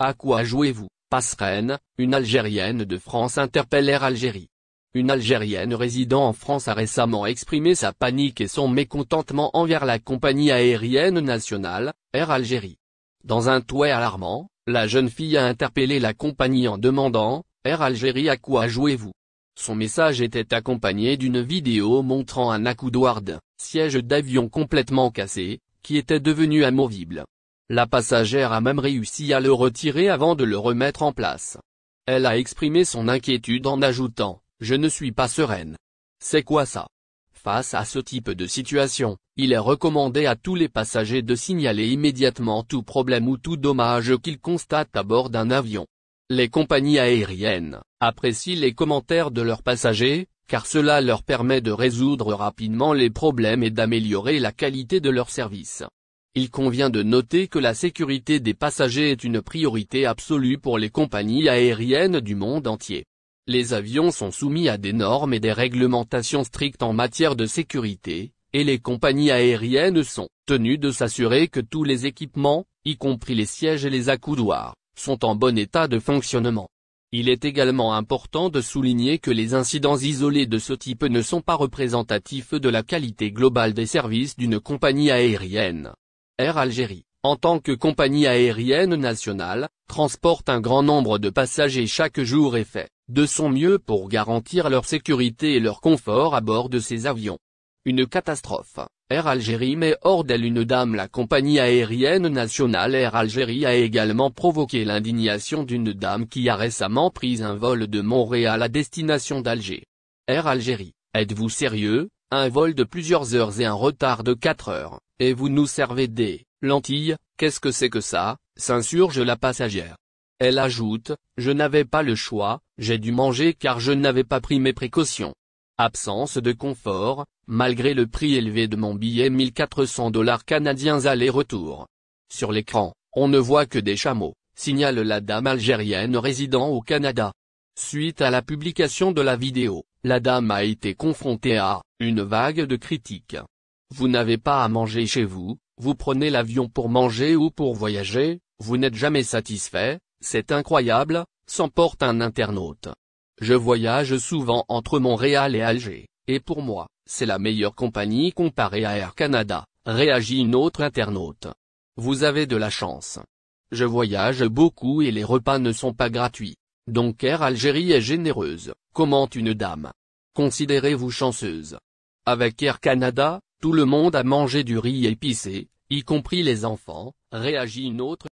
À quoi jouez-vous, Passerine, une Algérienne de France interpelle Air Algérie. Une Algérienne résidant en France a récemment exprimé sa panique et son mécontentement envers la compagnie aérienne nationale, Air Algérie. Dans un tweet alarmant, la jeune fille a interpellé la compagnie en demandant « Air Algérie, à quoi jouez-vous ?» Son message était accompagné d'une vidéo montrant un accoudoir d'un siège d'avion complètement cassé, qui était devenu amovible. La passagère a même réussi à le retirer avant de le remettre en place. Elle a exprimé son inquiétude en ajoutant « Je ne suis pas sereine. C'est quoi ça ?» Face à ce type de situation, il est recommandé à tous les passagers de signaler immédiatement tout problème ou tout dommage qu'ils constatent à bord d'un avion. Les compagnies aériennes apprécient les commentaires de leurs passagers, car cela leur permet de résoudre rapidement les problèmes et d'améliorer la qualité de leur service. Il convient de noter que la sécurité des passagers est une priorité absolue pour les compagnies aériennes du monde entier. Les avions sont soumis à des normes et des réglementations strictes en matière de sécurité, et les compagnies aériennes sont tenues de s'assurer que tous les équipements, y compris les sièges et les accoudoirs, sont en bon état de fonctionnement. Il est également important de souligner que les incidents isolés de ce type ne sont pas représentatifs de la qualité globale des services d'une compagnie aérienne. Air Algérie, en tant que compagnie aérienne nationale, transporte un grand nombre de passagers chaque jour et fait de son mieux pour garantir leur sécurité et leur confort à bord de ces avions. Une catastrophe. Air Algérie met hors d'elle une dame. La compagnie aérienne nationale Air Algérie a également provoqué l'indignation d'une dame qui a récemment pris un vol de Montréal à destination d'Alger. Air Algérie, êtes-vous sérieux? Un vol de plusieurs heures et un retard de 4 heures, et vous nous servez des lentilles, qu'est-ce que c'est que ça? S'insurge la passagère. Elle ajoute, je n'avais pas le choix, j'ai dû manger car je n'avais pas pris mes précautions. Absence de confort, malgré le prix élevé de mon billet $1400 canadiens aller-retour. Sur l'écran, on ne voit que des chameaux, signale la dame algérienne résidant au Canada. Suite à la publication de la vidéo, la dame a été confrontée à une vague de critiques. Vous n'avez pas à manger chez vous, vous prenez l'avion pour manger ou pour voyager, vous n'êtes jamais satisfait, c'est incroyable, s'emporte un internaute. Je voyage souvent entre Montréal et Alger, et pour moi, c'est la meilleure compagnie comparée à Air Canada, réagit une autre internaute. Vous avez de la chance. Je voyage beaucoup et les repas ne sont pas gratuits. Donc Air Algérie est généreuse, commente une dame. Considérez-vous chanceuse. Avec Air Canada, tout le monde a mangé du riz épicé, y compris les enfants, réagit une autre.